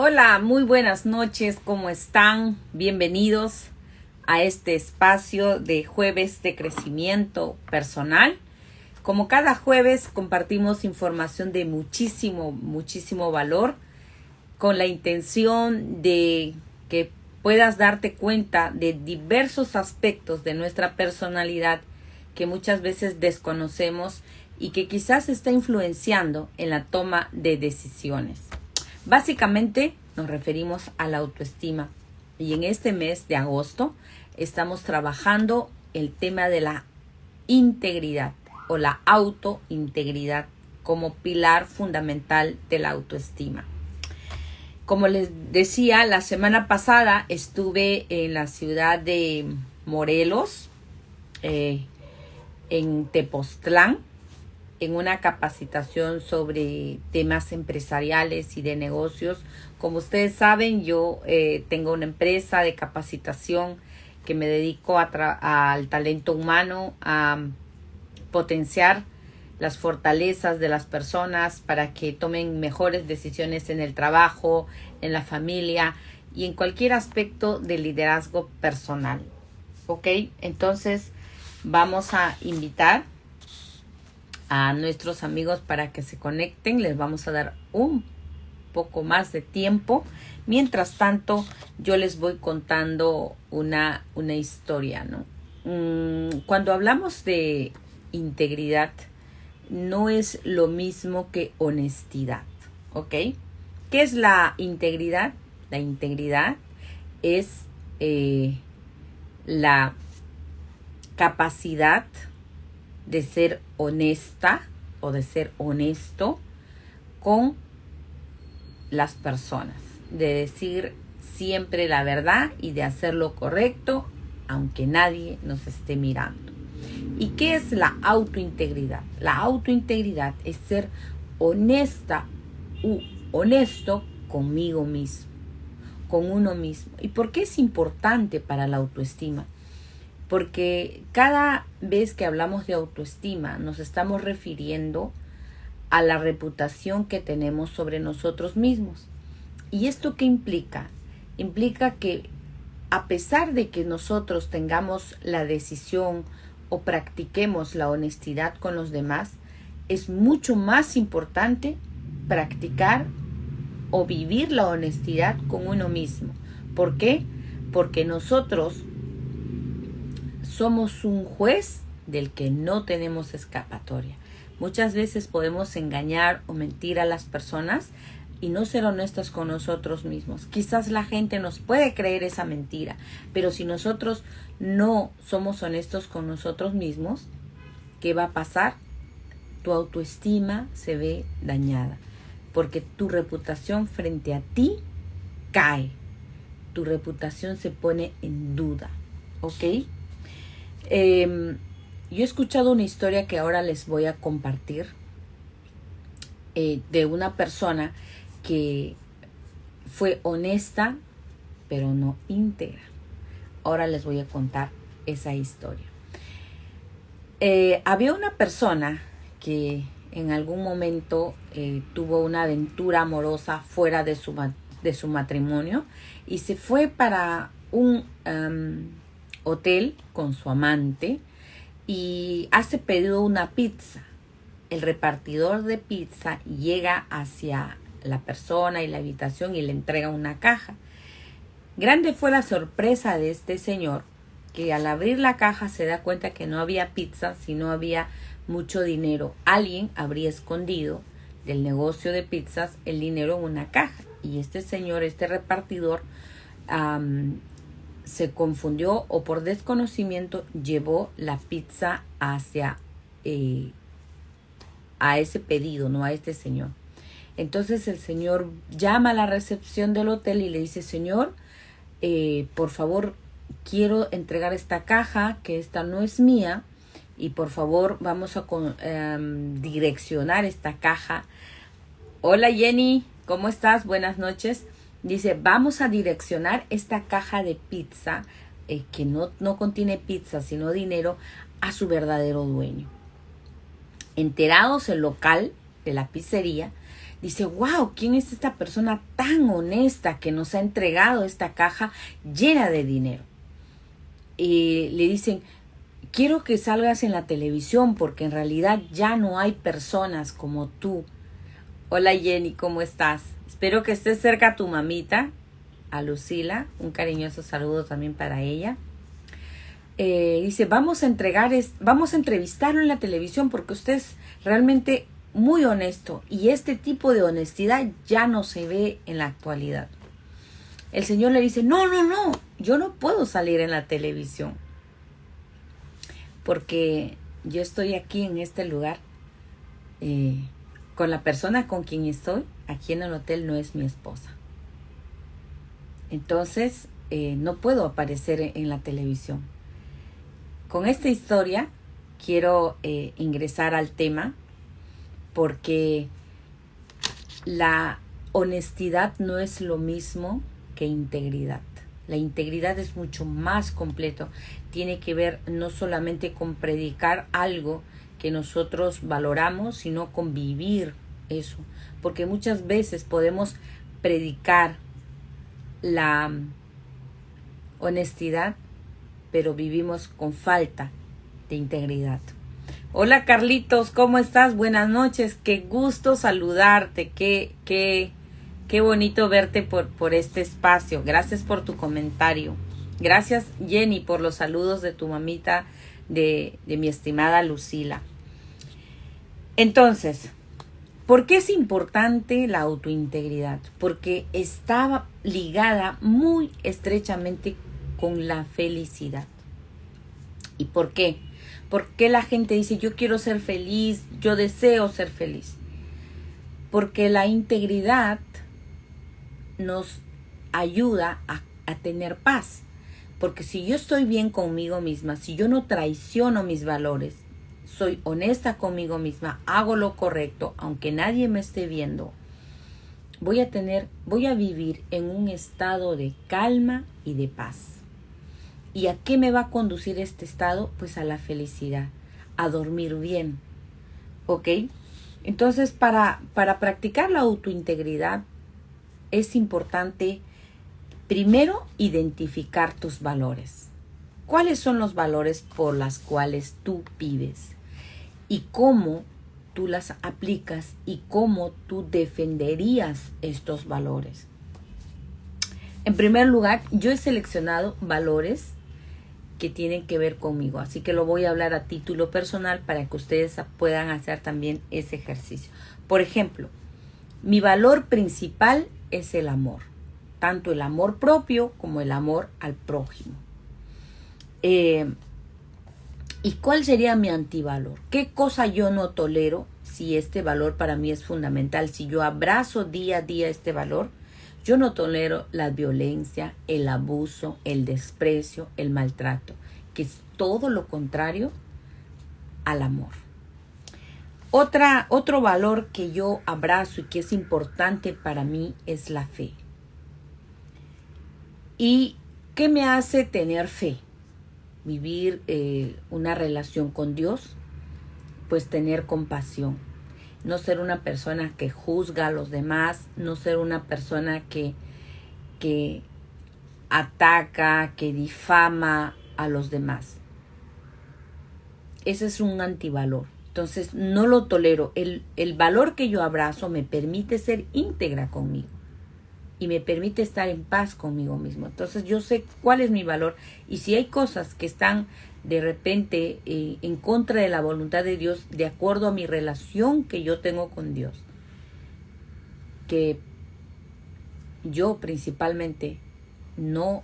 Hola, muy buenas noches, ¿cómo están? Bienvenidos a este espacio de jueves de crecimiento personal. Como cada jueves compartimos información de muchísimo valor con la intención de que puedas darte cuenta de diversos aspectos de nuestra personalidad que muchas veces desconocemos y que quizás está influenciando en la toma de decisiones. Básicamente nos referimos a la autoestima y en este mes de agosto estamos trabajando el tema de la integridad o la autointegridad como pilar fundamental de la autoestima. Como les decía, la semana pasada estuve en la ciudad de Morelos, en Tepoztlán, en una capacitación sobre temas empresariales y de negocios. Como ustedes saben, yo tengo una empresa de capacitación que me dedico al talento humano, a potenciar las fortalezas de las personas para que tomen mejores decisiones en el trabajo, en la familia y en cualquier aspecto del liderazgo personal. ¿Ok? Entonces vamos a invitar a nuestros amigos para que se conecten. Les vamos a dar un poco más de tiempo. Mientras tanto, yo les voy contando una historia, ¿no? Cuando hablamos de integridad, no es lo mismo que honestidad, ¿ok? ¿Qué es la integridad? La integridad es la capacidad de ser honesta o de ser honesto con las personas, de decir siempre la verdad y de hacer lo correcto aunque nadie nos esté mirando. ¿Y qué es la autointegridad? La autointegridad es ser honesta u honesto conmigo mismo, con uno mismo. ¿Y por qué es importante para la autoestima? Porque cada vez que hablamos de autoestima nos estamos refiriendo a la reputación que tenemos sobre nosotros mismos. ¿Y esto qué implica? Implica que a pesar de que nosotros tengamos la decisión o practiquemos la honestidad con los demás, es mucho más importante practicar o vivir la honestidad con uno mismo. ¿Por qué? Porque nosotros somos un juez del que no tenemos escapatoria. Muchas veces podemos engañar o mentir a las personas y no ser honestos con nosotros mismos. Quizás la gente nos puede creer esa mentira, pero si nosotros no somos honestos con nosotros mismos, ¿qué va a pasar? Tu autoestima se ve dañada, porque tu reputación frente a ti cae. Tu reputación se pone en duda, ¿ok? Yo he escuchado una historia que ahora les voy a compartir de una persona que fue honesta pero no íntegra. Ahora les voy a contar esa historia. Había una persona que en algún momento tuvo una aventura amorosa fuera de su matrimonio y se fue para un hotel con su amante y hace pedido una pizza. El repartidor de pizza llega hacia la persona y la habitación y le entrega una caja. Grande fue la sorpresa de este señor, que al abrir la caja se da cuenta que no había pizza, sino había mucho dinero. Alguien habría escondido del negocio de pizzas el dinero en una caja. Y este señor, este repartidor, se confundió o por desconocimiento llevó la pizza hacia a ese pedido, no a este señor. Entonces el señor llama a la recepción del hotel y le dice: señor, por favor, quiero entregar esta caja, que esta no es mía, y por favor vamos a direccionar esta caja. Hola Jenny, ¿cómo estás? Buenas noches. Dice: vamos a direccionar esta caja de pizza, que no contiene pizza sino dinero, a su verdadero dueño. Enterados el local de la pizzería, dice, wow, ¿quién es esta persona tan honesta que nos ha entregado esta caja llena de dinero? Y le dicen, quiero que salgas en la televisión porque en realidad ya no hay personas como tú. Hola Jenny, ¿cómo estás? Espero que estés cerca a tu mamita, a Lucila. Un cariñoso saludo también para ella. Dice, vamos a entrevistarlo en la televisión porque usted es realmente muy honesto y este tipo de honestidad ya no se ve en la actualidad. El Señor le dice, no, yo no puedo salir en la televisión porque yo estoy aquí en este lugar con la persona con quien estoy aquí en el hotel no es mi esposa. Entonces no puedo aparecer en la televisión. Con esta historia quiero ingresar al tema porque la honestidad no es lo mismo que integridad. La integridad es mucho más completo. Tiene que ver no solamente con predicar algo que nosotros valoramos, sino con vivir eso. Porque muchas veces podemos predicar la honestidad, pero vivimos con falta de integridad. Hola Carlitos, ¿cómo estás? Buenas noches, qué gusto saludarte, qué bonito verte por este espacio. Gracias por tu comentario. Gracias Jenny por los saludos de tu mamita, de mi estimada Lucila. Entonces, ¿por qué es importante la autointegridad? Porque está ligada muy estrechamente con la felicidad. ¿Y por qué? ¿Por qué la gente dice yo quiero ser feliz, yo deseo ser feliz? Porque la integridad nos ayuda a tener paz. Porque si yo estoy bien conmigo misma, si yo no traiciono mis valores, soy honesta conmigo misma, hago lo correcto, aunque nadie me esté viendo, voy a vivir en un estado de calma y de paz. ¿Y a qué me va a conducir este estado? Pues a la felicidad, a dormir bien, ¿ok? Entonces, para practicar la autointegridad es importante primero identificar tus valores. ¿Cuáles son los valores por los cuales tú vives? Y cómo tú las aplicas y cómo tú defenderías estos valores. En primer lugar, yo he seleccionado valores que tienen que ver conmigo, así que lo voy a hablar a título personal para que ustedes puedan hacer también ese ejercicio. Por ejemplo, mi valor principal es el amor, tanto el amor propio como el amor al prójimo. ¿Y cuál sería mi antivalor? ¿Qué cosa yo no tolero si este valor para mí es fundamental? Si yo abrazo día a día este valor, yo no tolero la violencia, el abuso, el desprecio, el maltrato, que es todo lo contrario al amor. Otro valor que yo abrazo y que es importante para mí es la fe. ¿Y qué me hace tener fe? Vivir una relación con Dios, pues tener compasión. No ser una persona que juzga a los demás, no ser una persona que ataca, que difama a los demás. Ese es un antivalor. Entonces no lo tolero. El valor que yo abrazo me permite ser íntegra conmigo y me permite estar en paz conmigo mismo. Entonces yo sé cuál es mi valor y si hay cosas que están de repente en contra de la voluntad de Dios, de acuerdo a mi relación que yo tengo con Dios, que yo principalmente no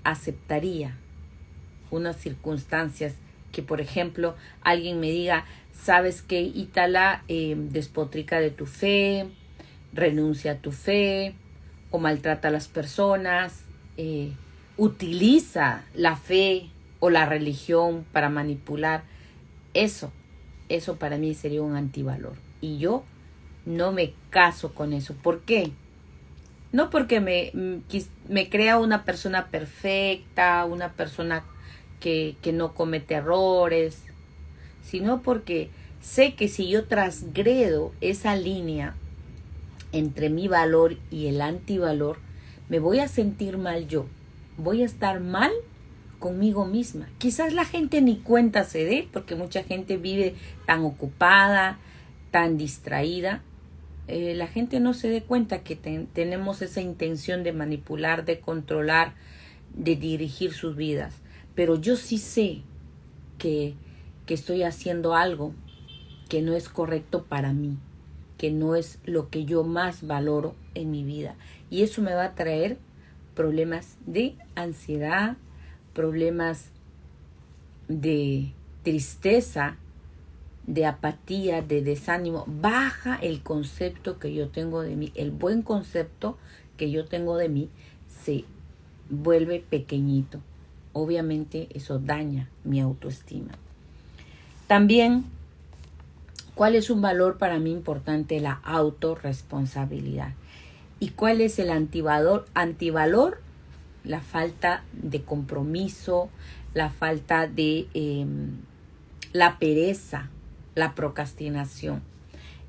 aceptaría unas circunstancias que, por ejemplo, alguien me diga, ¿sabes qué, Ítala? Despotrica de tu fe, renuncia a tu fe, o maltrata a las personas, utiliza la fe o la religión para manipular. Eso para mí sería un antivalor. Y yo no me caso con eso. ¿Por qué? No porque me crea una persona perfecta, una persona que no comete errores, sino porque sé que si yo transgredo esa línea entre mi valor y el antivalor, me voy a sentir mal yo. Voy a estar mal conmigo misma. Quizás la gente ni cuenta se dé, porque mucha gente vive tan ocupada, tan distraída. La gente no se dé cuenta que tenemos esa intención de manipular, de controlar, de dirigir sus vidas. Pero yo sí sé que estoy haciendo algo que no es correcto para mí, que no es lo que yo más valoro en mi vida. Y eso me va a traer problemas de ansiedad, problemas de tristeza, de apatía, de desánimo. Baja el concepto que yo tengo de mí. El buen concepto que yo tengo de mí se vuelve pequeñito. Obviamente eso daña mi autoestima. También, ¿cuál es un valor para mí importante? La autorresponsabilidad. ¿Y cuál es el antivalor? La falta de compromiso, la falta de la pereza, la procrastinación.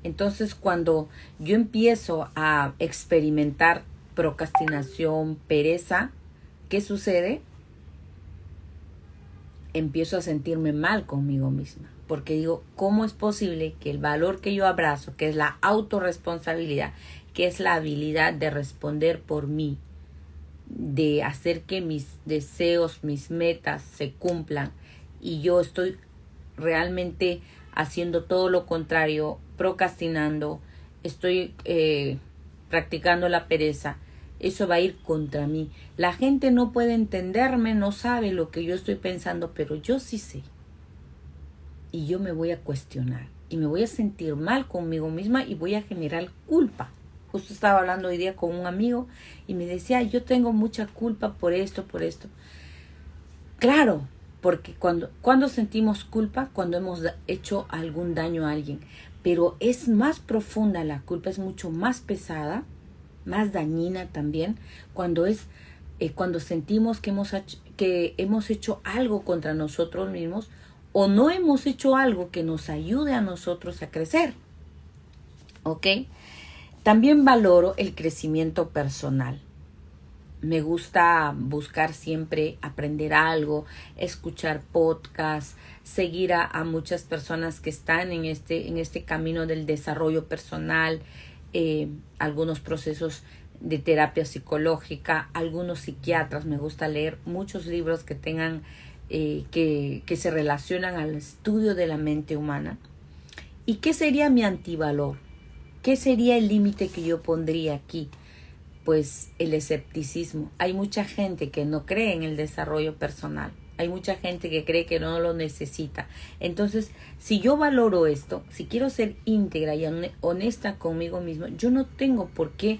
Entonces, cuando yo empiezo a experimentar procrastinación, pereza, ¿qué sucede? Empiezo a sentirme mal conmigo misma, porque digo, ¿cómo es posible que el valor que yo abrazo, que es la autorresponsabilidad, que es la habilidad de responder por mí, de hacer que mis deseos, mis metas se cumplan, y yo estoy realmente haciendo todo lo contrario, procrastinando, estoy practicando la pereza? Eso va a ir contra mí. La gente no puede entenderme, no sabe lo que yo estoy pensando, pero yo sí sé. Y yo me voy a cuestionar y me voy a sentir mal conmigo misma y voy a generar culpa. Justo estaba hablando hoy día con un amigo y me decía, yo tengo mucha culpa por esto, por esto. Claro, porque cuando sentimos culpa, cuando hemos hecho algún daño a alguien, pero es más profunda la culpa, es mucho más pesada, más dañina también, cuando sentimos que hemos hecho algo contra nosotros mismos o no hemos hecho algo que nos ayude a nosotros a crecer. ¿Ok? También valoro el crecimiento personal. Me gusta buscar siempre aprender algo, escuchar podcasts, seguir a muchas personas que están en este camino del desarrollo personal, algunos procesos de terapia psicológica, algunos psiquiatras. Me gusta leer muchos libros que tengan que se relacionan al estudio de la mente humana. ¿Y qué sería mi antivalor? ¿Qué sería el límite que yo pondría aquí? Pues el escepticismo. Hay mucha gente que no cree en el desarrollo personal. Hay mucha gente que cree que no lo necesita. Entonces, si yo valoro esto, si quiero ser íntegra y honesta conmigo mismo, yo no tengo por qué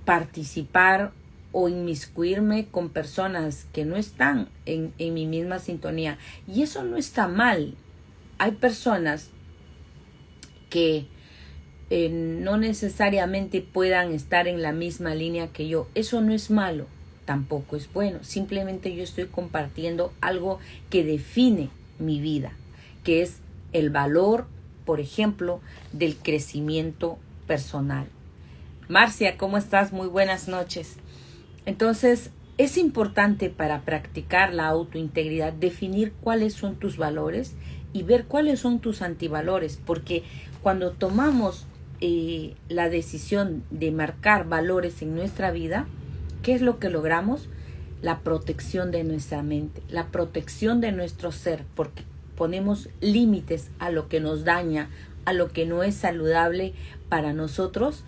participar o inmiscuirme con personas que no están en mi misma sintonía. Y eso no está mal. Hay personas que no necesariamente puedan estar en la misma línea que yo. Eso no es malo, tampoco es bueno. Simplemente yo estoy compartiendo algo que define mi vida, que es el valor, por ejemplo, del crecimiento personal. Marcia, ¿cómo estás? Muy buenas noches. Entonces, es importante para practicar la autointegridad definir cuáles son tus valores y ver cuáles son tus antivalores, porque cuando tomamos la decisión de marcar valores en nuestra vida, ¿qué es lo que logramos? La protección de nuestra mente, la protección de nuestro ser, porque ponemos límites a lo que nos daña, a lo que no es saludable para nosotros,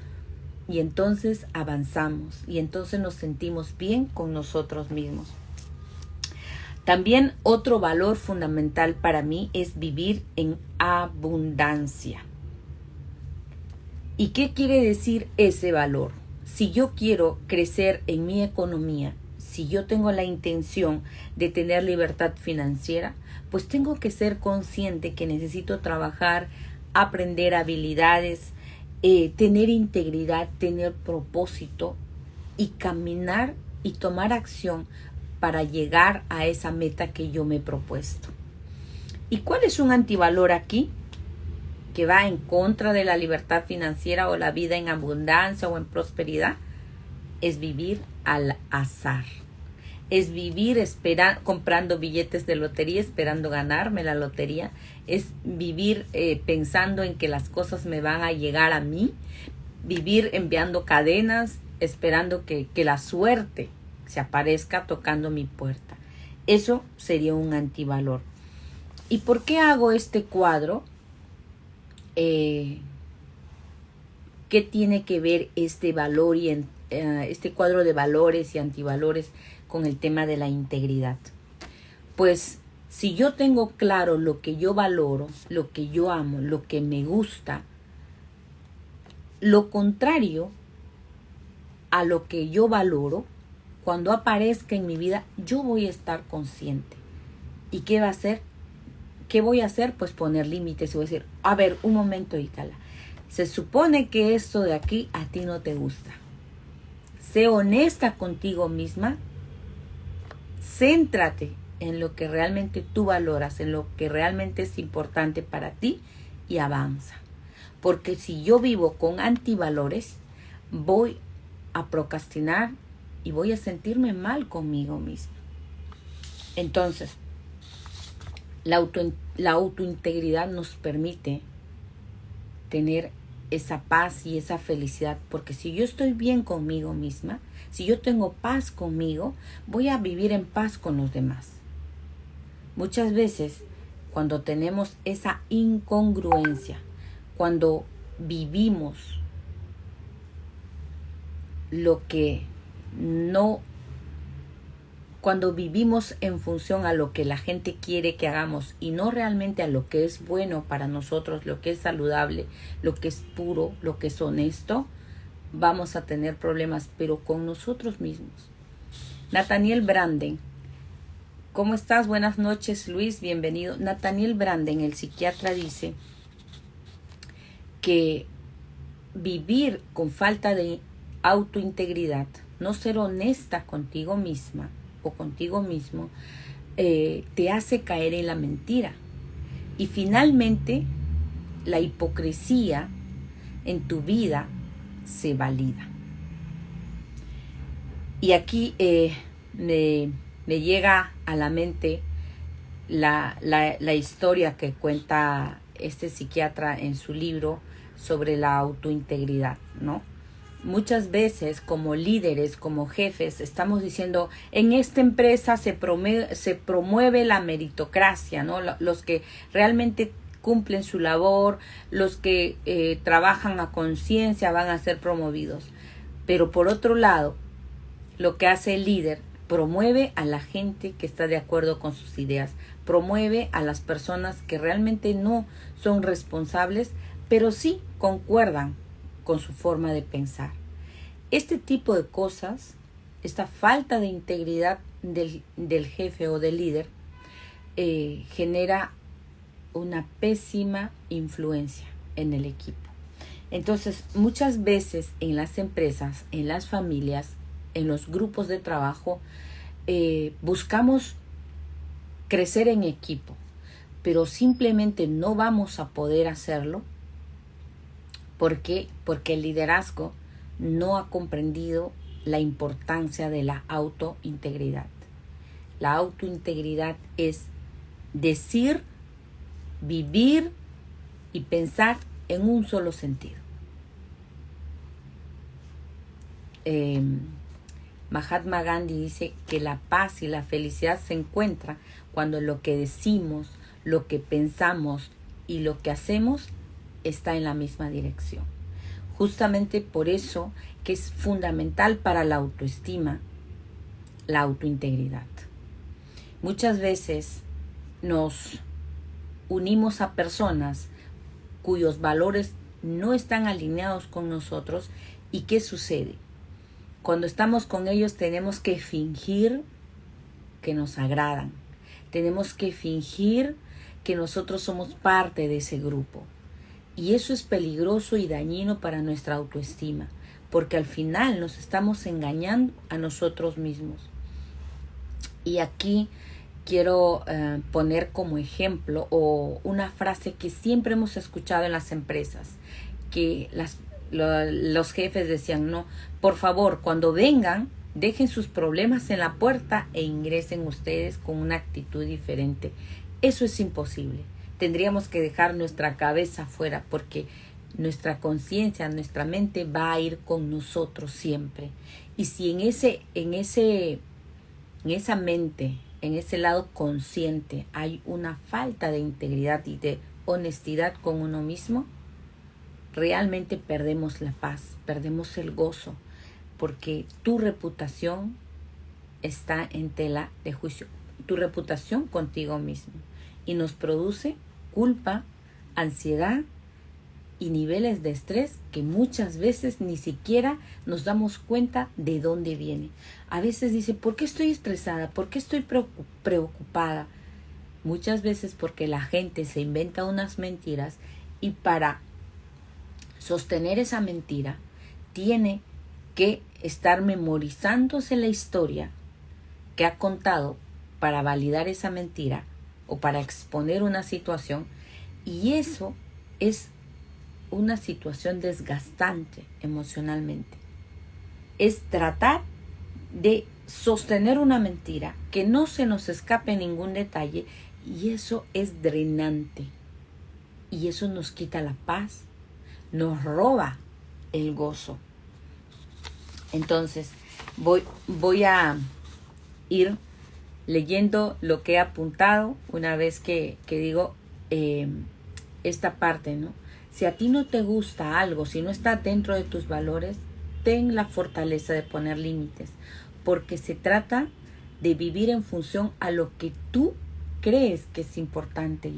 y entonces avanzamos y entonces nos sentimos bien con nosotros mismos. También otro valor fundamental para mí es vivir en abundancia. ¿Y qué quiere decir ese valor? Si yo quiero crecer en mi economía, si yo tengo la intención de tener libertad financiera, pues tengo que ser consciente que necesito trabajar, aprender habilidades, tener integridad, tener propósito y caminar y tomar acción para llegar a esa meta que yo me he propuesto. ¿Y cuál es un antivalor aquí? que va en contra de la libertad financiera o la vida en abundancia o en prosperidad, es vivir al azar. Es vivir comprando billetes de lotería, esperando ganarme la lotería. Es vivir pensando en que las cosas me van a llegar a mí. Vivir enviando cadenas, esperando que la suerte se aparezca tocando mi puerta. Eso sería un antivalor. ¿Y por qué hago este cuadro? ¿Qué tiene que ver este valor y este cuadro de valores y antivalores con el tema de la integridad? Pues si yo tengo claro lo que yo valoro, lo que yo amo, lo que me gusta, lo contrario a lo que yo valoro, cuando aparezca en mi vida, yo voy a estar consciente. ¿Y qué va a hacer? ¿Qué voy a hacer? Pues poner límites y voy a decir, a ver, un momento, Icala. Se supone que esto de aquí a ti no te gusta. Sé honesta contigo misma. Céntrate en lo que realmente tú valoras, en lo que realmente es importante para ti y avanza. Porque si yo vivo con antivalores, voy a procrastinar y voy a sentirme mal conmigo misma. Entonces, la autointegridad nos permite tener esa paz y esa felicidad, porque si yo estoy bien conmigo misma, si yo tengo paz conmigo, voy a vivir en paz con los demás. Muchas veces, cuando tenemos esa incongruencia, cuando vivimos lo que no, cuando vivimos en función a lo que la gente quiere que hagamos y no realmente a lo que es bueno para nosotros, lo que es saludable, lo que es puro, lo que es honesto, vamos a tener problemas, pero con nosotros mismos. Nathaniel Branden, ¿cómo estás? Buenas noches, Luis, bienvenido. Nathaniel Branden, el psiquiatra, dice que vivir con falta de autointegridad, no ser honesta contigo misma o contigo mismo, te hace caer en la mentira. Y finalmente, la hipocresía en tu vida se valida. Y aquí me llega a la mente la historia que cuenta este psiquiatra en su libro sobre la autointegridad, ¿no? Muchas veces como líderes, como jefes, estamos diciendo, en esta empresa se promueve la meritocracia, ¿no? Los que realmente cumplen su labor, los que trabajan a conciencia van a ser promovidos. Pero por otro lado, lo que hace el líder, promueve a la gente que está de acuerdo con sus ideas, promueve a las personas que realmente no son responsables, pero sí concuerdan con su forma de pensar. Este tipo de cosas, esta falta de integridad del jefe o del líder, genera una pésima influencia en el equipo. Entonces, muchas veces en las empresas, en las familias, en los grupos de trabajo, buscamos crecer en equipo, pero simplemente no vamos a poder hacerlo. ¿Por qué? Porque el liderazgo no ha comprendido la importancia de la autointegridad. La autointegridad es decir, vivir y pensar en un solo sentido. Mahatma Gandhi dice que la paz y la felicidad se encuentran cuando lo que decimos, lo que pensamos y lo que hacemos está en la misma dirección. Justamente por eso que es fundamental para la autoestima, la autointegridad. Muchas veces nos unimos a personas cuyos valores no están alineados con nosotros. ¿Y qué sucede? Cuando estamos con ellos tenemos que fingir que nos agradan. Tenemos que fingir que nosotros somos parte de ese grupo. Y eso es peligroso y dañino para nuestra autoestima, porque al final nos estamos engañando a nosotros mismos. Y aquí quiero poner como ejemplo o una frase que siempre hemos escuchado en las empresas, que los jefes decían, no, por favor, cuando vengan, dejen sus problemas en la puerta e ingresen ustedes con una actitud diferente. Eso es imposible. Tendríamos que dejar nuestra cabeza afuera porque nuestra conciencia, nuestra mente va a ir con nosotros siempre. Y si en esa mente, en ese lado consciente, hay una falta de integridad y de honestidad con uno mismo, realmente perdemos la paz, perdemos el gozo, porque tu reputación está en tela de juicio, tu reputación contigo mismo, y nos produce culpa, ansiedad y niveles de estrés que muchas veces ni siquiera nos damos cuenta de dónde viene. A veces dice, ¿por qué estoy estresada? ¿Por qué estoy preocupada? Muchas veces porque la gente se inventa unas mentiras y para sostener esa mentira tiene que estar memorizándose la historia que ha contado para validar esa mentira o para exponer una situación, y eso es una situación desgastante emocionalmente. Es tratar de sostener una mentira, que no se nos escape ningún detalle, y eso es drenante. Y eso nos quita la paz, nos roba el gozo. Entonces, voy a ir leyendo lo que he apuntado una vez que digo esta parte, ¿no? Si a ti no te gusta algo, si no está dentro de tus valores, ten la fortaleza de poner límites, porque se trata de vivir en función a lo que tú crees que es importante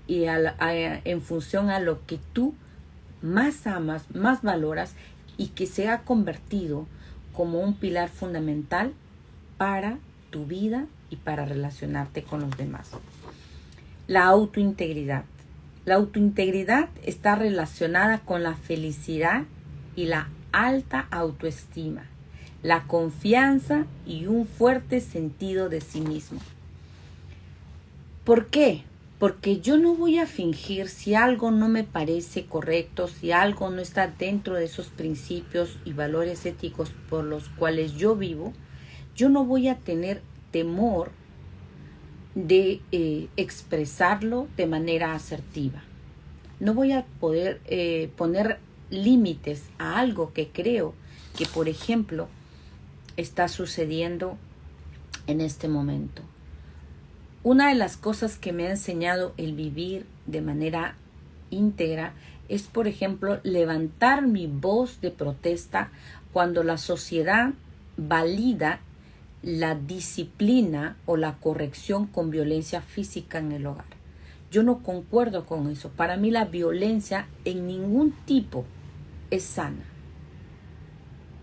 y en función a lo que tú más amas, más valoras y que se ha convertido como un pilar fundamental para tu vida y para relacionarte con los demás. La autointegridad. La autointegridad está relacionada con la felicidad y la alta autoestima, la confianza y un fuerte sentido de sí mismo. ¿Por qué? Porque yo no voy a fingir si algo no me parece correcto, si algo no está dentro de esos principios y valores éticos por los cuales yo vivo. Yo no voy a tener temor de expresarlo de manera asertiva. No voy a poder poner límites a algo que creo que, por ejemplo, está sucediendo en este momento. Una de las cosas que me ha enseñado el vivir de manera íntegra es, por ejemplo, levantar mi voz de protesta cuando la sociedad valida la disciplina o la corrección con violencia física en el hogar. Yo no concuerdo con eso. Para mí la violencia en ningún tipo es sana.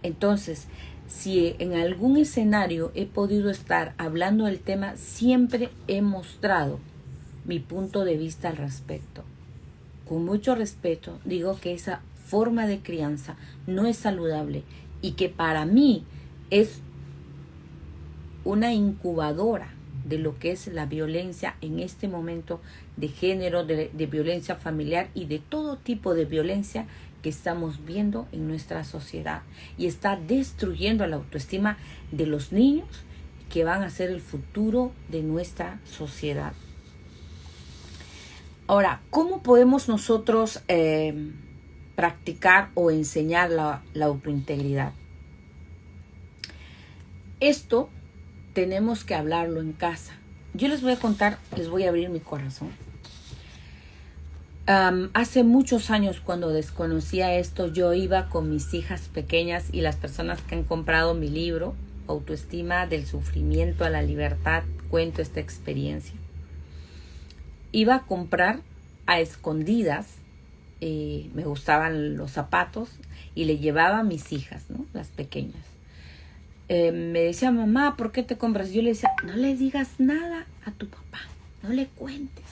Entonces, si en algún escenario he podido estar hablando del tema, siempre he mostrado mi punto de vista al respecto. Con mucho respeto, digo que esa forma de crianza no es saludable y que para mí es una incubadora de lo que es la violencia en este momento de género, de violencia familiar y de todo tipo de violencia que estamos viendo en nuestra sociedad, y está destruyendo la autoestima de los niños que van a ser el futuro de nuestra sociedad. Ahora, ¿cómo podemos nosotros practicar o enseñar la autointegridad? Esto tenemos que hablarlo en casa. Yo les voy a contar, les voy a abrir mi corazón. Hace muchos años, cuando desconocía esto, yo iba con mis hijas pequeñas y las personas que han comprado mi libro, Autoestima del Sufrimiento a la Libertad, cuento esta experiencia. Iba a comprar a escondidas, me gustaban los zapatos y le llevaba a mis hijas, ¿no? Las pequeñas. Me decía, mamá, ¿por qué te compras? Yo le decía, no le digas nada a tu papá, no le cuentes.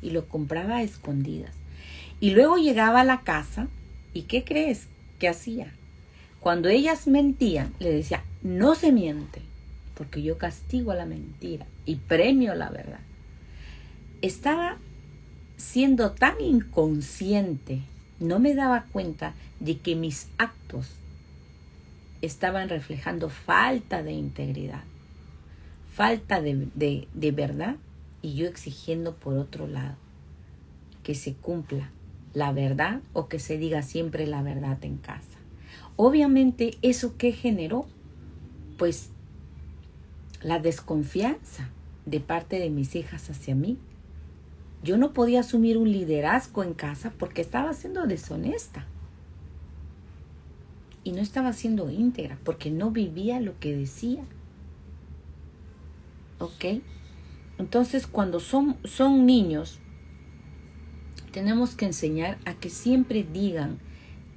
Y lo compraba a escondidas. Y luego llegaba a la casa, ¿y qué crees que hacía? Cuando ellas mentían, le decía, no se miente, porque yo castigo a la mentira y premio la verdad. Estaba siendo tan inconsciente, no me daba cuenta de que mis actos estaban reflejando falta de integridad, falta de verdad, y yo exigiendo por otro lado que se cumpla la verdad o que se diga siempre la verdad en casa. Obviamente, ¿eso qué generó? Pues la desconfianza de parte de mis hijas hacia mí. Yo no podía asumir un liderazgo en casa porque estaba siendo deshonesta. Y no estaba siendo íntegra porque no vivía lo que decía. ¿Ok? Entonces, cuando son niños, tenemos que enseñar a que siempre digan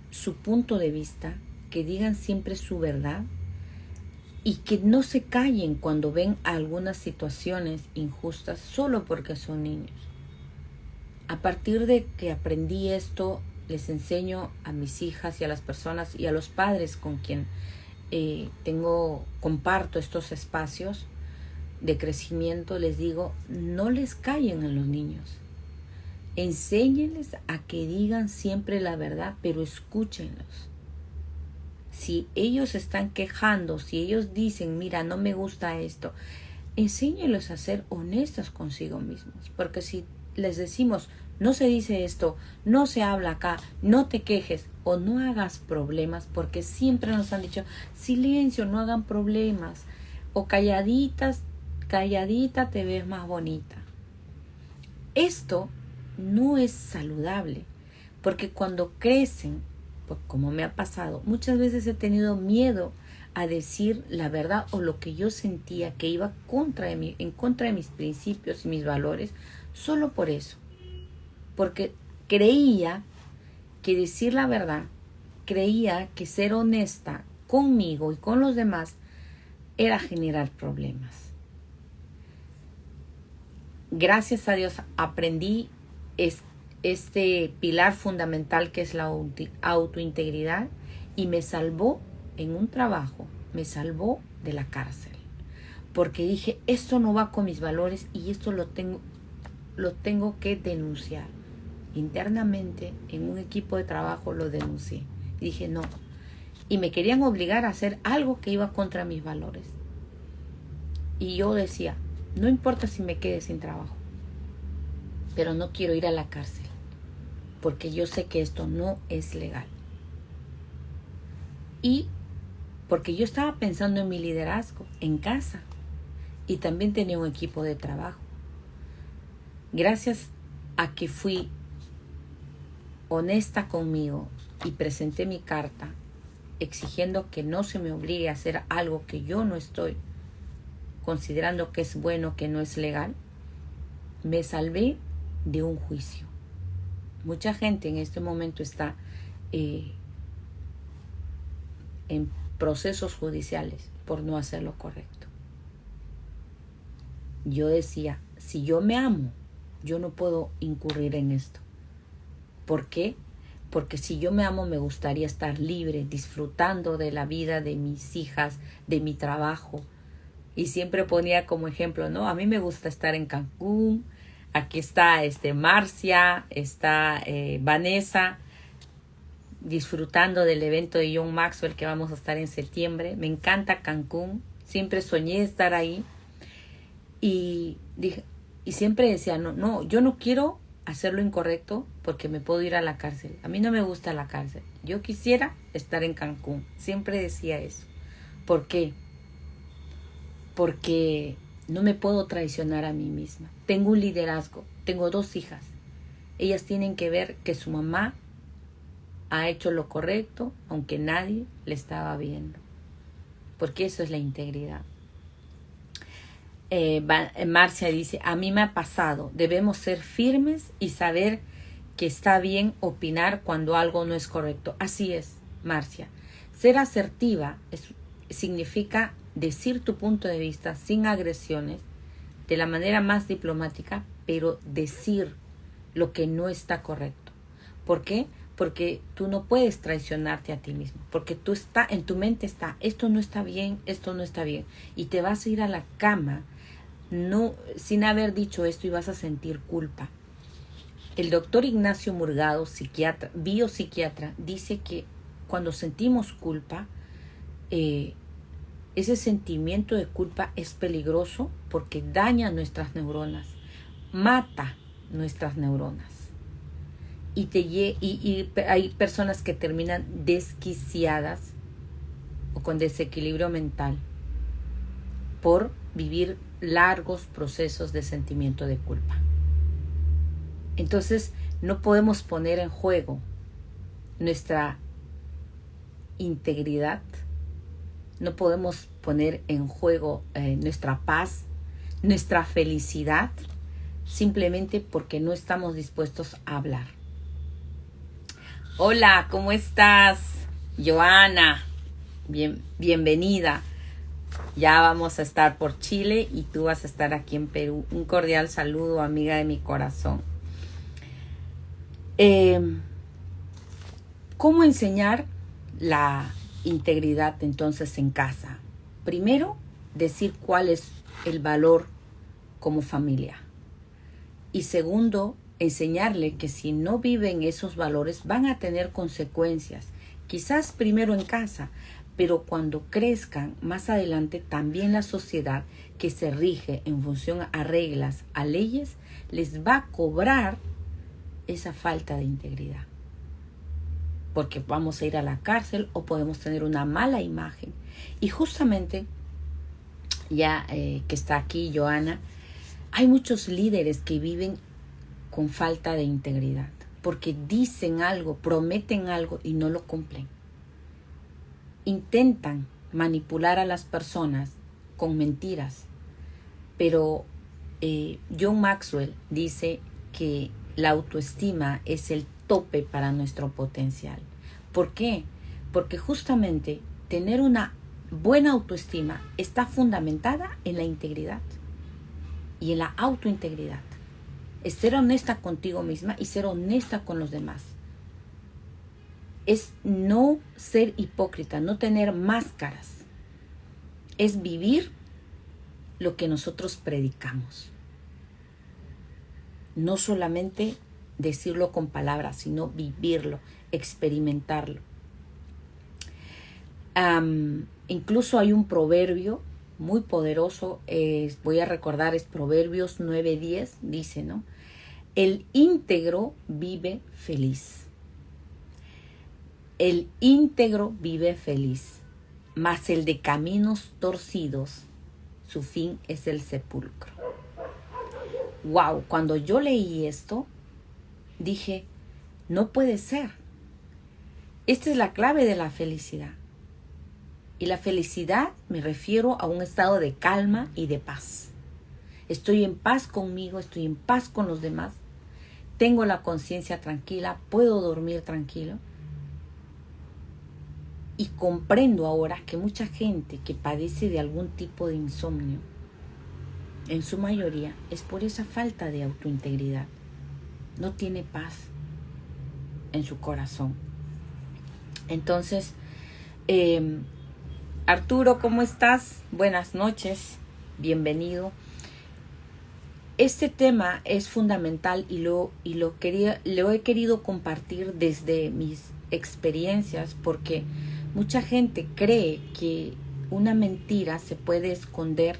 su punto de vista, que digan siempre su verdad y que no se callen cuando ven algunas situaciones injustas solo porque son niños. A partir de que aprendí esto, les enseño a mis hijas y a las personas y a los padres con quien comparto estos espacios de crecimiento, les digo, no les callen a los niños. Enséñenles a que digan siempre la verdad, pero escúchenlos. Si ellos están quejando, si ellos dicen, mira, no me gusta esto, enséñenlos a ser honestos consigo mismos. Porque si les decimos, no se dice esto, no se habla acá, no te quejes o no hagas problemas, porque siempre nos han dicho, silencio, no hagan problemas, o calladita te ves más bonita. Esto no es saludable, porque cuando crecen, pues como me ha pasado, muchas veces he tenido miedo a decir la verdad o lo que yo sentía que iba en contra de mis principios y mis valores, solo por eso. Porque creía que decir la verdad, creía que ser honesta conmigo y con los demás era generar problemas. Gracias a Dios aprendí este pilar fundamental que es la autointegridad y me salvó en un trabajo, me salvó de la cárcel. Porque dije, esto no va con mis valores y esto lo tengo que denunciar. Internamente, en un equipo de trabajo lo denuncié. Y dije, no. Y me querían obligar a hacer algo que iba contra mis valores. Y yo decía, no importa si me quede sin trabajo, pero no quiero ir a la cárcel, porque yo sé que esto no es legal. Y porque yo estaba pensando en mi liderazgo en casa y también tenía un equipo de trabajo. Gracias a que fui honesta conmigo y presenté mi carta exigiendo que no se me obligue a hacer algo que yo no estoy considerando que es bueno, que no es legal, me salvé de un juicio. Mucha gente en este momento está en procesos judiciales por no hacer lo correcto. Yo decía, si yo me amo, yo no puedo incurrir en esto. ¿Por qué? Porque si yo me amo, me gustaría estar libre, disfrutando de la vida de mis hijas, de mi trabajo. Y siempre ponía como ejemplo, ¿no? A mí me gusta estar en Cancún. Aquí está Marcia, está Vanessa, disfrutando del evento de John Maxwell que vamos a estar en septiembre. Me encanta Cancún. Siempre soñé estar ahí. Y siempre decía, no, yo no quiero hacer lo incorrecto porque me puedo ir a la cárcel. A mí no me gusta la cárcel. Yo quisiera estar en Cancún. Siempre decía eso. ¿Por qué? Porque no me puedo traicionar a mí misma. Tengo un liderazgo. Tengo 2 hijas. Ellas tienen que ver que su mamá ha hecho lo correcto, aunque nadie le estaba viendo. Porque eso es la integridad. Marcia dice, a mí me ha pasado. Debemos ser firmes y saber que está bien opinar cuando algo no es correcto. Así es, Marcia. Ser asertiva significa decir tu punto de vista sin agresiones, de la manera más diplomática, pero decir lo que no está correcto. ¿Por qué? porque tú no puedes traicionarte a ti mismo, porque en tu mente está, esto no está bien, esto no está bien, y te vas a ir a la cama no, sin haber dicho esto, y vas a sentir culpa. El doctor Ignacio Murgado, psiquiatra, biopsiquiatra, dice que cuando sentimos culpa, ese sentimiento de culpa es peligroso porque daña nuestras neuronas, mata nuestras neuronas. Y hay personas que terminan desquiciadas o con desequilibrio mental por vivir largos procesos de sentimiento de culpa. Entonces, no podemos poner en juego nuestra integridad, no podemos poner en juego nuestra paz, nuestra felicidad, simplemente porque no estamos dispuestos a hablar. Hola, ¿cómo estás? Joana, bienvenida. Ya vamos a estar por Chile y tú vas a estar aquí en Perú. Un cordial saludo, amiga de mi corazón. ¿Cómo enseñar la integridad entonces en casa? Primero, decir cuál es el valor como familia. Y segundo, enseñarle que si no viven esos valores van a tener consecuencias. Quizás primero en casa, pero cuando crezcan más adelante también la sociedad que se rige en función a reglas, a leyes, les va a cobrar esa falta de integridad. Porque vamos a ir a la cárcel o podemos tener una mala imagen. Y justamente, ya que está aquí Joana, hay muchos líderes que viven con falta de integridad, porque dicen algo, prometen algo y no lo cumplen. Intentan manipular a las personas con mentiras, pero John Maxwell dice que la autoestima es el tope para nuestro potencial. ¿Por qué? Porque justamente tener una buena autoestima está fundamentada en la integridad y en la autointegridad. Es ser honesta contigo misma y ser honesta con los demás. Es no ser hipócrita, no tener máscaras. Es vivir lo que nosotros predicamos. No solamente decirlo con palabras, sino vivirlo, experimentarlo. Incluso hay un proverbio muy poderoso, voy a recordar, es Proverbios 9:10, dice, ¿no? El íntegro vive feliz. El íntegro vive feliz, mas el de caminos torcidos, su fin es el sepulcro. Wow, cuando yo leí esto, dije, no puede ser. Esta es la clave de la felicidad. Y la felicidad me refiero a un estado de calma y de paz. Estoy en paz conmigo, estoy en paz con los demás. Tengo la conciencia tranquila, puedo dormir tranquilo. Y comprendo ahora que mucha gente que padece de algún tipo de insomnio, en su mayoría, es por esa falta de autointegridad. No tiene paz en su corazón. Entonces, Arturo, ¿cómo estás? Buenas noches, bienvenido. Este tema es fundamental y lo he querido compartir desde mis experiencias, porque mucha gente cree que una mentira se puede esconder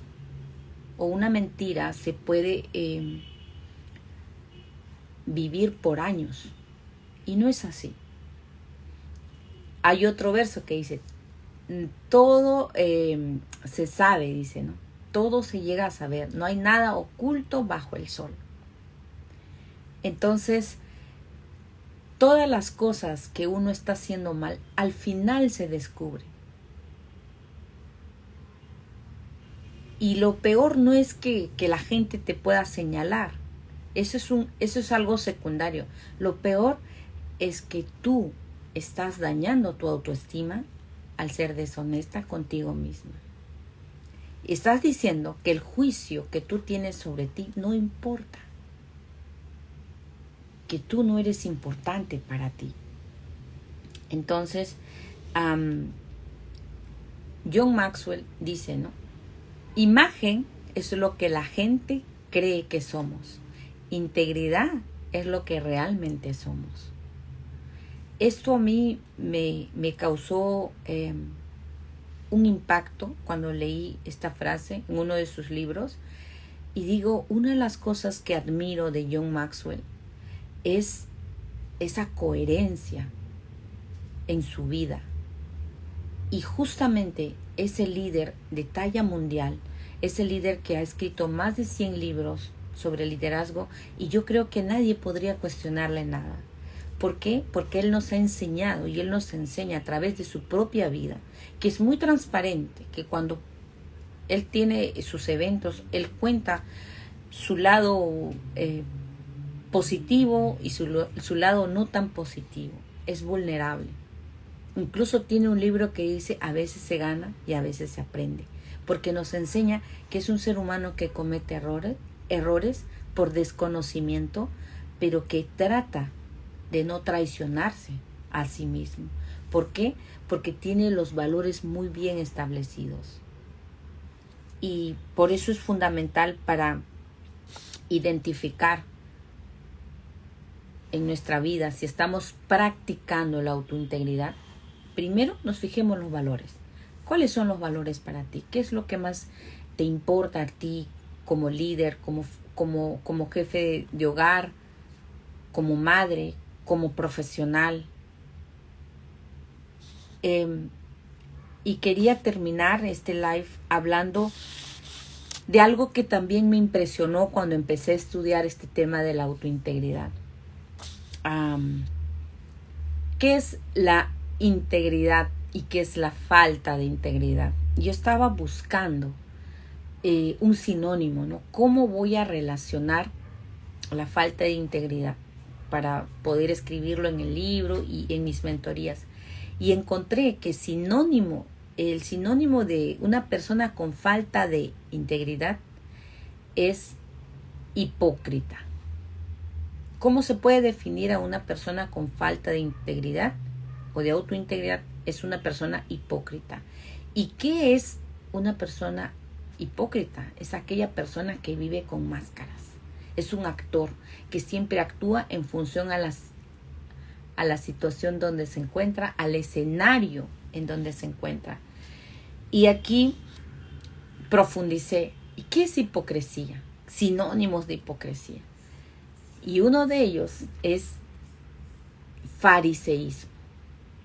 o una mentira se puede vivir por años, y no es así. Hay otro verso que dice, todo se sabe, dice, ¿no? Todo se llega a saber, no hay nada oculto bajo el sol. Entonces, todas las cosas que uno está haciendo mal, al final se descubre. Y lo peor no es que la gente te pueda señalar. Eso es algo secundario. Lo peor es que tú estás dañando tu autoestima al ser deshonesta contigo misma. Estás diciendo que el juicio que tú tienes sobre ti no importa. Que tú no eres importante para ti. Entonces, John Maxwell dice, ¿no? Imagen es lo que la gente cree que somos. Integridad es lo que realmente somos. Esto a mí me causó un impacto cuando leí esta frase en uno de sus libros. Y digo, una de las cosas que admiro de John Maxwell es esa coherencia en su vida. Y justamente ese líder de talla mundial, ese líder que ha escrito más de 100 libros sobre liderazgo, y yo creo que nadie podría cuestionarle nada. ¿Por qué? Porque él nos ha enseñado y él nos enseña a través de su propia vida, que es muy transparente, que cuando él tiene sus eventos, él cuenta su lado positivo y su lado no tan positivo. Es vulnerable. Incluso tiene un libro que dice, a veces se gana y a veces se aprende, porque nos enseña que es un ser humano que comete errores por desconocimiento, pero que trata de no traicionarse a sí mismo. ¿Por qué? Porque tiene los valores muy bien establecidos. Y por eso es fundamental para identificar en nuestra vida si estamos practicando la autointegridad. Primero nos fijemos en los valores. ¿Cuáles son los valores para ti? ¿Qué es lo que más te importa a ti como líder, como jefe de hogar, como madre, como profesional? Y quería terminar este live hablando de algo que también me impresionó cuando empecé a estudiar este tema de la autointegridad. ¿Qué es la integridad y qué es la falta de integridad? Yo estaba buscando un sinónimo, ¿no? ¿Cómo voy a relacionar la falta de integridad para poder escribirlo en el libro y en mis mentorías? Y encontré que el sinónimo de una persona con falta de integridad es hipócrita. ¿Cómo se puede definir a una persona con falta de integridad o de autointegridad? Es una persona hipócrita. ¿Y qué es una persona hipócrita? Es aquella persona que vive con máscaras. Es un actor que siempre actúa en función a la situación donde se encuentra, al escenario en donde se encuentra. Y aquí profundicé. ¿Y qué es hipocresía? Sinónimos de hipocresía. Y uno de ellos es fariseísmo.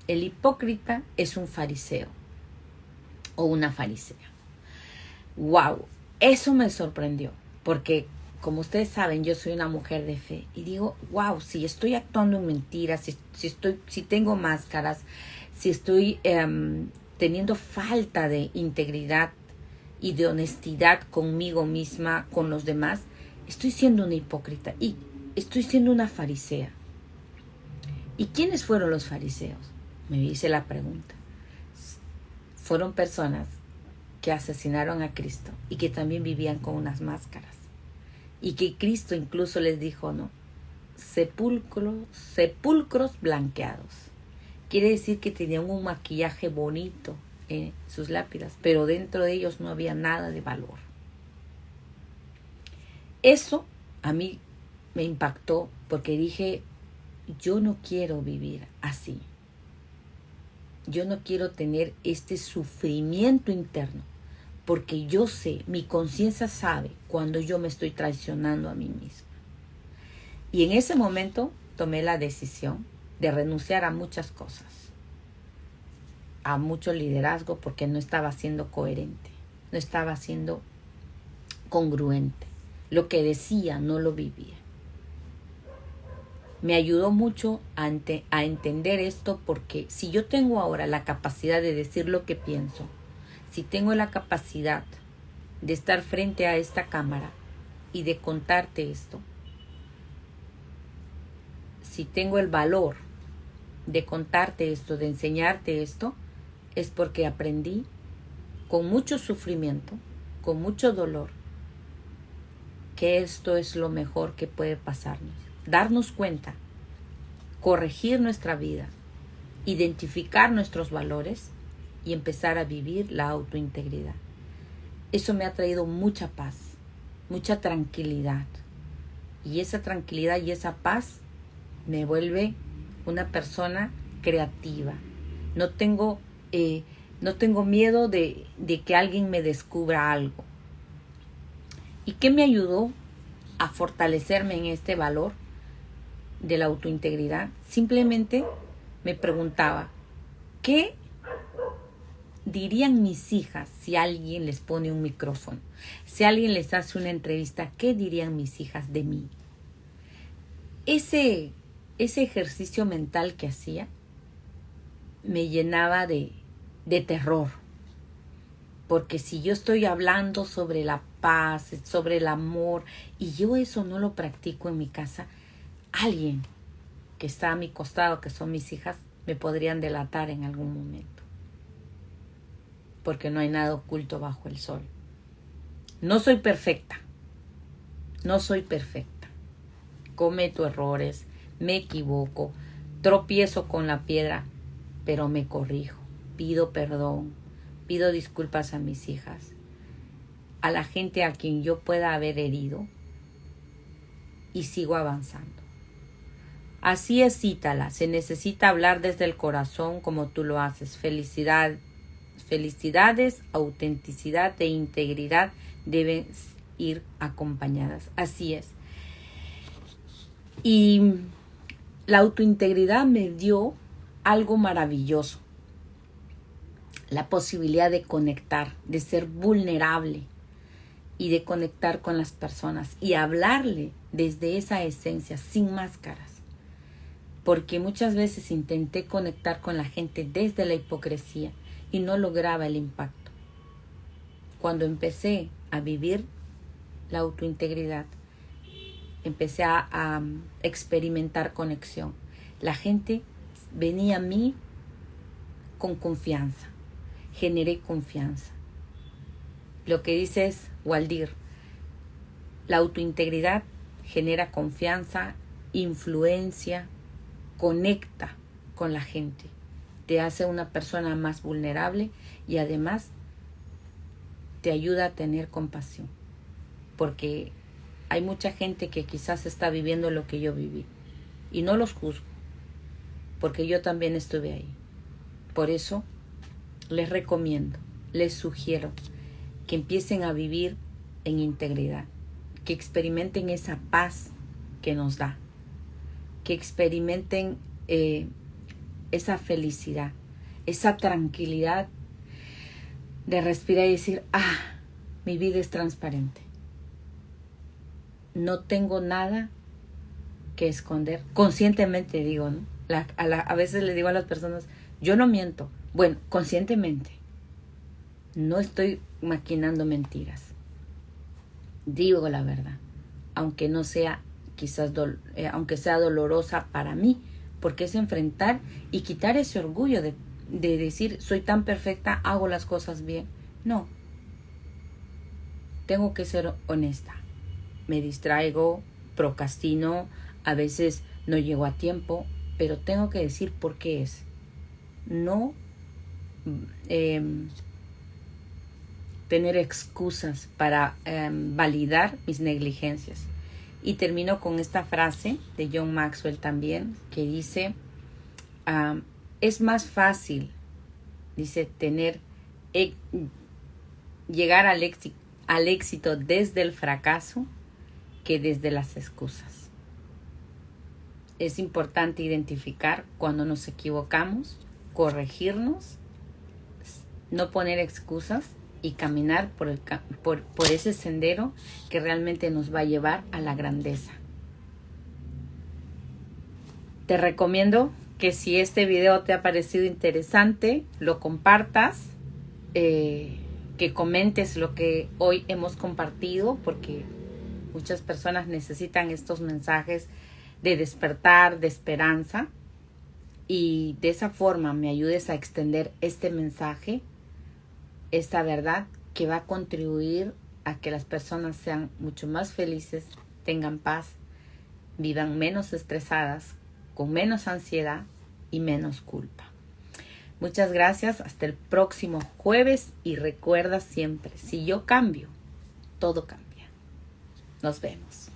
El hipócrita es un fariseo o una farisea. ¡Wow! Eso me sorprendió porque, como ustedes saben, yo soy una mujer de fe y digo, wow, si estoy actuando en mentiras, si tengo máscaras, si estoy teniendo falta de integridad y de honestidad conmigo misma, con los demás, estoy siendo una hipócrita y estoy siendo una farisea. ¿Y quiénes fueron los fariseos? Me hice la pregunta. Fueron personas que asesinaron a Cristo y que también vivían con unas máscaras. Y que Cristo incluso les dijo, ¿no? Sepulcros blanqueados. Quiere decir que tenían un maquillaje bonito en sus lápidas, pero dentro de ellos no había nada de valor. Eso a mí me impactó porque dije, yo no quiero vivir así. Yo no quiero tener este sufrimiento interno, porque yo sé, mi conciencia sabe cuando yo me estoy traicionando a mí misma. Y en ese momento tomé la decisión de renunciar a muchas cosas, a mucho liderazgo, porque no estaba siendo coherente, no estaba siendo congruente. Lo que decía no lo vivía. Me ayudó mucho a entender esto, porque si yo tengo ahora la capacidad de decir lo que pienso, si tengo la capacidad de estar frente a esta cámara y de contarte esto, si tengo el valor de contarte esto, de enseñarte esto, es porque aprendí con mucho sufrimiento, con mucho dolor, que esto es lo mejor que puede pasarnos. Darnos cuenta, corregir nuestra vida, identificar nuestros valores y empezar a vivir la autointegridad. Eso me ha traído mucha paz, mucha tranquilidad. Y esa tranquilidad y esa paz me vuelve una persona creativa. No tengo miedo de que alguien me descubra algo. ¿Y qué me ayudó a fortalecerme en este valor de la autointegridad? Simplemente me preguntaba, ¿qué dirían mis hijas si alguien les pone un micrófono? Si alguien les hace una entrevista, ¿qué dirían mis hijas de mí? Ese ejercicio mental que hacía me llenaba de terror. Porque si yo estoy hablando sobre la paz, sobre el amor, y yo eso no lo practico en mi casa, alguien que está a mi costado, que son mis hijas, me podrían delatar en algún momento. Porque no hay nada oculto bajo el sol. No soy perfecta. No soy perfecta. Cometo errores, me equivoco, tropiezo con la piedra, pero me corrijo, pido perdón, pido disculpas a mis hijas, a la gente a quien yo pueda haber herido, y sigo avanzando. Así es, Cítala, se necesita hablar desde el corazón como tú lo haces. Felicidades, autenticidad e integridad deben ir acompañadas. Así es. Y la autointegridad me dio algo maravilloso. La posibilidad de conectar, de ser vulnerable y de conectar con las personas y hablarle desde esa esencia, sin máscaras. Porque muchas veces intenté conectar con la gente desde la hipocresía y no lograba el impacto. Cuando empecé a vivir la autointegridad, empecé a experimentar conexión. La gente venía a mí con confianza. Generé confianza. Lo que dice es Waldir, la autointegridad genera confianza, influencia, conecta con la gente. Te hace una persona más vulnerable y además te ayuda a tener compasión. Porque hay mucha gente que quizás está viviendo lo que yo viví. Y no los juzgo, porque yo también estuve ahí. Por eso les recomiendo, les sugiero que empiecen a vivir en integridad, que experimenten esa paz que nos da, que experimenten esa felicidad, esa tranquilidad de respirar y decir, mi vida es transparente. No tengo nada que esconder. Conscientemente digo, ¿no? A veces le digo a las personas, yo no miento. Bueno, conscientemente. No estoy maquinando mentiras. Digo la verdad. Aunque no sea, quizás, aunque sea dolorosa para mí. Porque es enfrentar y quitar ese orgullo de decir, soy tan perfecta, hago las cosas bien. No. Tengo que ser honesta. Me distraigo, procrastino, a veces no llego a tiempo, pero tengo que decir por qué es. No tener excusas para validar mis negligencias. Y termino con esta frase de John Maxwell también, que dice, es más fácil, dice, llegar al éxito desde el fracaso que desde las excusas. Es importante identificar cuando nos equivocamos, corregirnos, no poner excusas y caminar por ese sendero que realmente nos va a llevar a la grandeza. Te recomiendo que si este video te ha parecido interesante, lo compartas, que comentes lo que hoy hemos compartido, porque muchas personas necesitan estos mensajes de despertar, de esperanza, y de esa forma me ayudes a extender este mensaje, esta verdad que va a contribuir a que las personas sean mucho más felices, tengan paz, vivan menos estresadas, con menos ansiedad y menos culpa. Muchas gracias, hasta el próximo jueves y recuerda siempre, si yo cambio, todo cambia. Nos vemos.